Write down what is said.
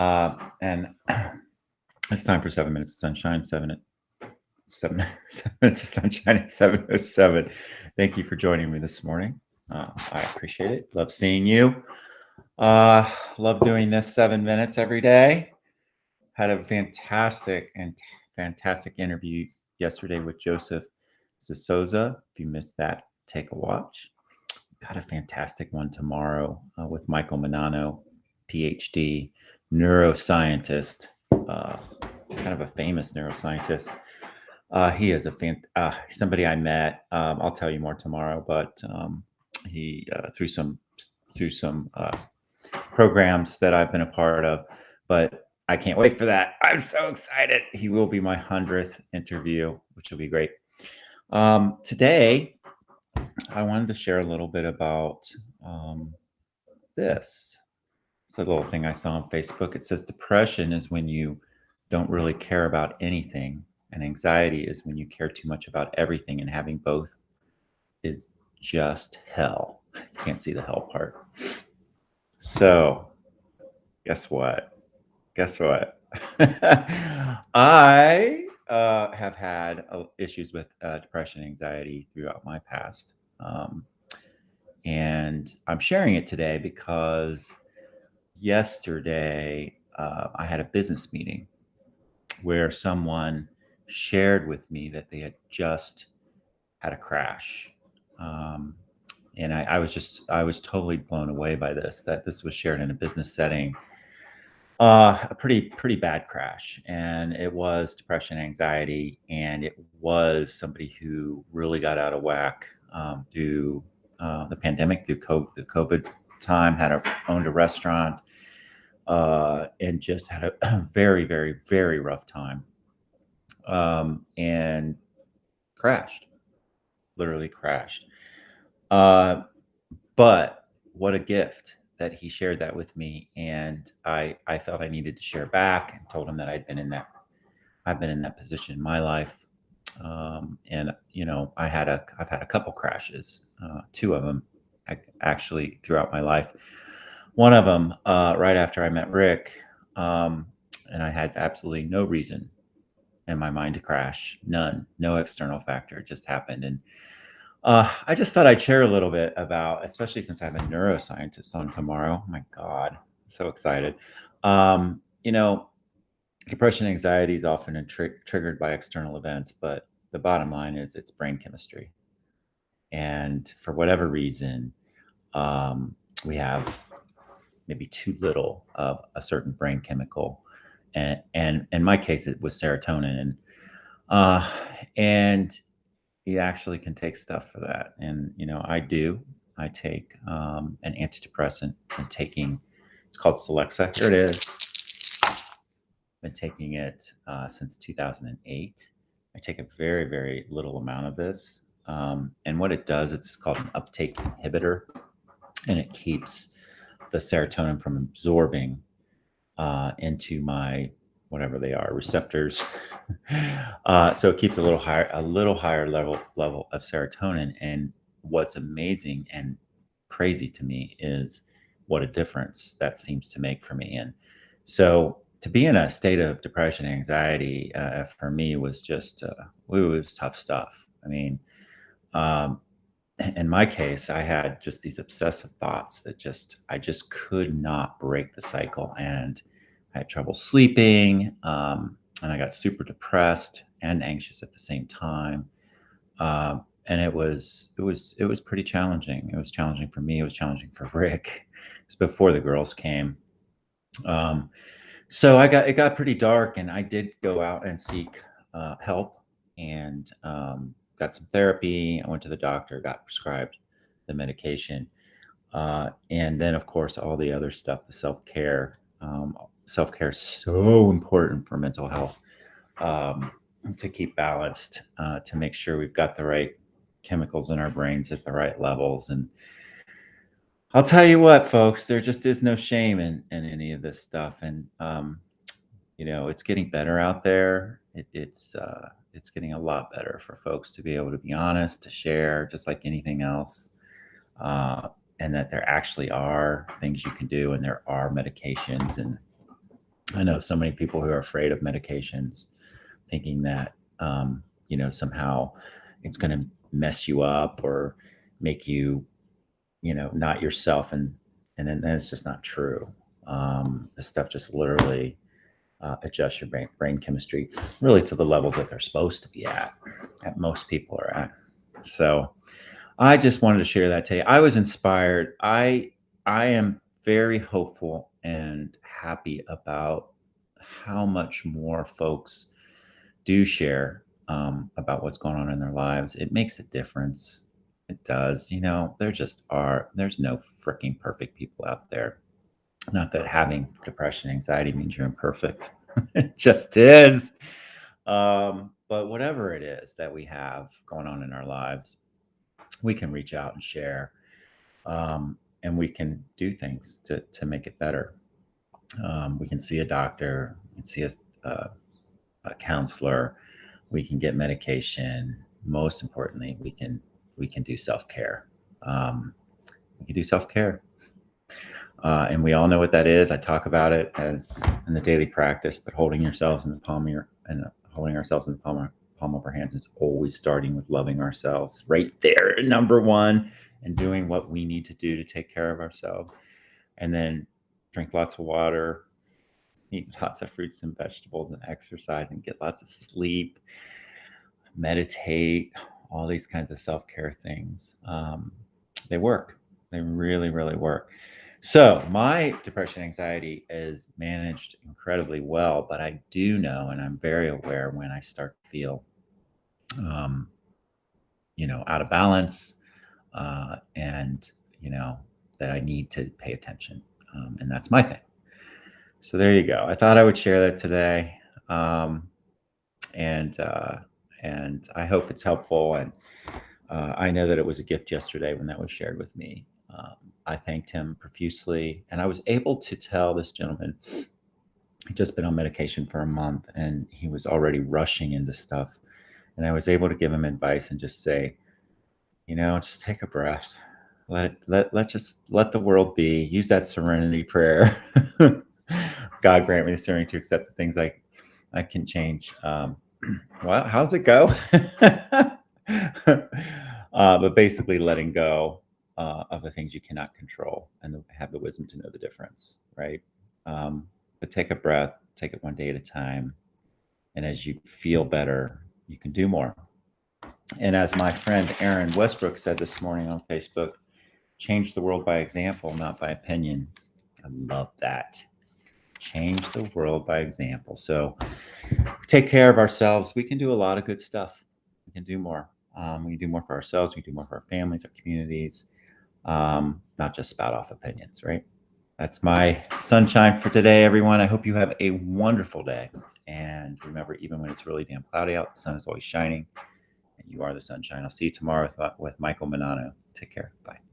And it's time for 7 Minutes of Sunshine. 7 minutes of sunshine at 7:07. Thank you for joining me this morning. I appreciate it. Love seeing you. Love doing this 7 minutes every day. Had a fantastic interview yesterday with Joseph Zisoza. If you missed that, take a watch. Got a fantastic one tomorrow with Michael Manano, PhD, neuroscientist, kind of a famous neuroscientist. He is somebody I met. I'll tell you more tomorrow, but he through some programs that I've been a part of. But I can't wait for that. I'm so excited. He will be my 100th interview, which will be great. Today, I wanted to share a little bit about this. It's a little thing I saw on Facebook. It says depression is when you don't really care about anything, and anxiety is when you care too much about everything, and having both is just hell. You can't see the hell part. So, guess what? I have had issues with depression and anxiety throughout my past. And I'm sharing it today because yesterday I had a business meeting where someone shared with me that they had just had a crash. And I was totally blown away by this, that this was shared in a business setting. A pretty bad crash, and it was depression, anxiety, and it was somebody who really got out of whack through the pandemic, through the COVID time. Owned a restaurant, and just had a very, very, very rough time, and crashed, literally crashed. But what a gift that he shared that with me, and I felt I needed to share back, and told him that I've been in that position in my life, and I've had a couple crashes, two of them actually throughout my life. One of them right after I met Rick, and I had absolutely no reason in my mind to crash, no external factor, it just happened. And I just thought I'd share a little bit about, especially since I have a neuroscientist on tomorrow. Oh my God, I'm so excited. Depression and anxiety is often triggered by external events, but the bottom line is it's brain chemistry. And for whatever reason, we have maybe too little of a certain brain chemical. And in my case, it was serotonin. And you actually can take stuff for that. And, I take an antidepressant. It's called Celexa. Here it is. Been taking it since 2008. I take a very, very little amount of this. And what it does, it's called an uptake inhibitor, and it keeps the serotonin from absorbing into my whatever they are, receptors. So it keeps a little higher level of serotonin. And what's amazing and crazy to me is what a difference that seems to make for me. And so to be in a state of depression and anxiety for me was just it was tough stuff. I mean, in my case, I had just these obsessive thoughts that I just could not break the cycle, and I had trouble sleeping, and I got super depressed and anxious at the same time. And it was pretty challenging. It was challenging for me. It was challenging for Rick. It was before the girls came. So it got pretty dark, and I did go out and seek help, and got some therapy. I went to the doctor, got prescribed the medication, and then of course all the other stuff, the self-care. Self-care is so important for mental health, to keep balanced, to make sure we've got the right chemicals in our brains at the right levels. And I'll tell you what, folks, there just is no shame in any of this stuff. And it's getting better out there. It's getting a lot better for folks to be able to be honest, to share, just like anything else. And that there actually are things you can do, and there are medications, and I know so many people who are afraid of medications, thinking that, somehow it's going to mess you up or make you, not yourself. And then it's just not true. This stuff just literally adjusts your brain chemistry really to the levels that they're supposed to be at most people are at. So I just wanted to share that today. I was inspired. I am very hopeful and happy about how much more folks do share about what's going on in their lives. It makes a difference. It does. There's no freaking perfect people out there. Not that having depression, anxiety means you're imperfect. It just is. But whatever it is that we have going on in our lives, we can reach out and share, and we can do things to make it better. We can see a doctor, we can see a counselor, we can get medication. Most importantly, we can do self-care. We can do self-care. And we all know what that is. I talk about it as in the daily practice, but holding ourselves in the palm of our hands is always starting with loving ourselves right there, number one, and doing what we need to do to take care of ourselves. And then drink lots of water, eat lots of fruits and vegetables, and exercise, and get lots of sleep, meditate, all these kinds of self-care things. They work. They really, really work. So my depression, anxiety is managed incredibly well, but I do know, and I'm very aware when I start to feel, um, out of balance, and that I need to pay attention, and that's my thing. So there you go. I thought I would share that today, and I hope it's helpful. And I know that it was a gift yesterday when that was shared with me. I thanked him profusely, and I was able to tell this gentleman he'd just been on medication for a month, and he was already rushing into stuff. And I was able to give him advice and just say, just take a breath. Let the world be. Use that serenity prayer. God grant me the serenity to accept the things I can change. Well, how's it go? But basically letting go of the things you cannot control and have the wisdom to know the difference, right? But take a breath, take it one day at a time. And as you feel better, you can do more. And as my friend Aaron Westbrook said this morning on Facebook, change the world by example, not by opinion. I love that. Change the world by example. So take care of ourselves. We can do a lot of good stuff. We can do more. We can do more for ourselves. We can do more for our families, our communities, not just spout off opinions, right? That's my sunshine for today, everyone. I hope you have a wonderful day. And remember, even when it's really damn cloudy out, the sun is always shining, and you are the sunshine. I'll see you tomorrow with Michael Manano. Take care. Bye.